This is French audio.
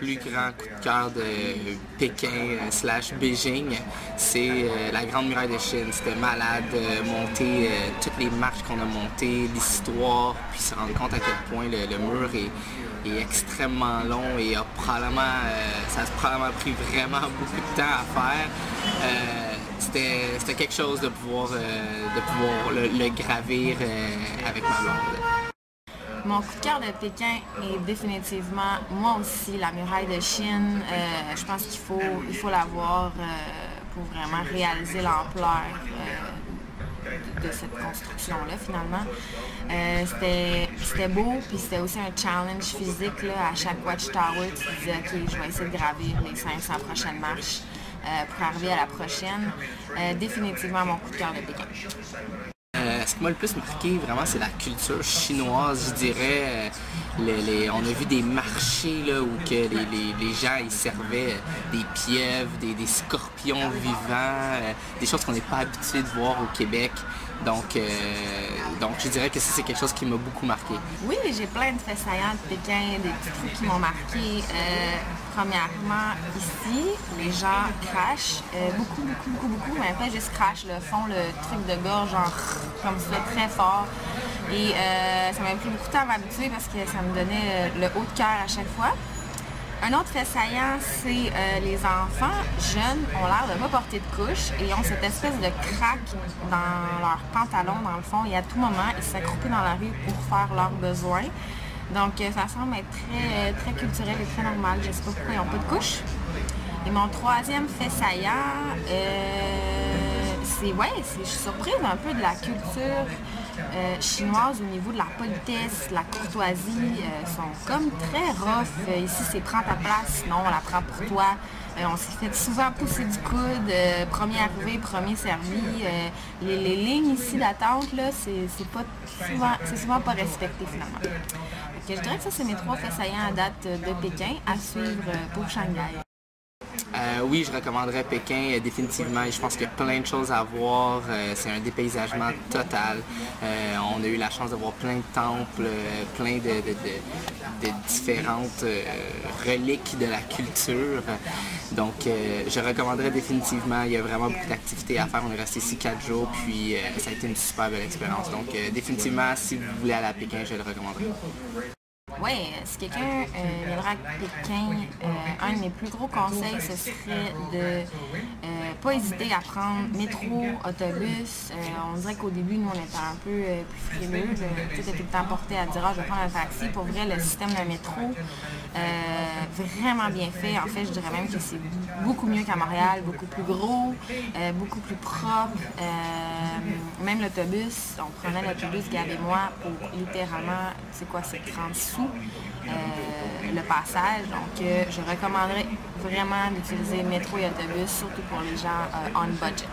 plus grand coup de cœur de Pékin / Beijing, c'est la Grande Muraille de Chine. C'était malade, monter toutes les marches qu'on a montées, l'histoire, puis se rendre compte à quel point le mur est extrêmement long et ça a probablement pris vraiment beaucoup de temps à faire. C'était quelque chose de pouvoir le gravir avec ma blonde. Mon coup de cœur de Pékin est définitivement, moi aussi, la muraille de Chine. Je pense qu'il faut la voir pour vraiment réaliser l'ampleur de cette construction-là, finalement. C'était beau, puis c'était aussi un challenge physique. Là, à chaque Watchtower, tu te disais, OK, je vais essayer de gravir les 500 prochaines marches pour arriver à la prochaine. Définitivement mon coup de cœur de Pékin. Ce qui m'a le plus marqué, vraiment, c'est la culture chinoise, je dirais. On a vu des marchés là, où que les gens ils servaient des pièves, des scorpions vivants, des choses qu'on n'est pas habitué de voir au Québec. Donc je dirais que c'est quelque chose qui m'a beaucoup marqué. Oui, j'ai plein de faits saillants de Pékin, des petits trucs qui m'ont marqué. Premièrement, ici, les gens crachent, beaucoup, mais pas juste crachent, font le truc de gorge, genre comme ça, très fort. Et ça m'a pris beaucoup de temps à m'habituer parce que ça me donnait le haut de cœur à chaque fois. Un autre fait saillant, c'est les enfants jeunes ont l'air de ne pas porter de couche et ont cette espèce de craque dans leurs pantalons, dans le fond, et à tout moment, ils s'accroupissent dans la rue pour faire leurs besoins. Donc, ça semble être très culturel et très normal. Je ne sais pas pourquoi ils n'ont pas de couche. Et mon troisième fait saillant, je suis surprise un peu de la culture chinoise au niveau de la politesse, la courtoisie. Sont comme très rough. Ici, c'est prends ta place, sinon on la prend pour toi. On s'est fait souvent pousser du coude, premier arrivé, premier servi. Les lignes ici d'attente, là, c'est souvent pas respecté finalement. Donc, je dirais que ça, c'est mes 3 faits saillants à date de Pékin à suivre pour Shanghai. Oui, je recommanderais Pékin définitivement. Je pense qu'il y a plein de choses à voir. C'est un dépaysagement total. On a eu la chance de voir plein de temples, plein de différentes reliques de la culture. Donc, je recommanderais définitivement. Il y a vraiment beaucoup d'activités à faire. On est resté ici 4 jours, puis ça a été une super belle expérience. Donc, définitivement, si vous voulez aller à Pékin, je le recommanderais. Oui, si quelqu'un viendra à Pékin, un de mes plus gros conseils, ce serait de pas hésiter à prendre métro, autobus. On dirait qu'au début, nous, on était un peu plus frileux. Tout était tout le temps porté à dire « Ah, je vais prendre un taxi ». Pour vrai, le système de métro, vraiment bien fait. En fait, je dirais même que c'est beaucoup mieux qu'à Montréal, beaucoup plus gros, beaucoup plus propre. Même l'autobus, on prenait l'autobus, Gab et moi, pour littéralement, c'est 30 sous le passage. Donc, je recommanderais vraiment d'utiliser métro et autobus, surtout pour les gens on budget.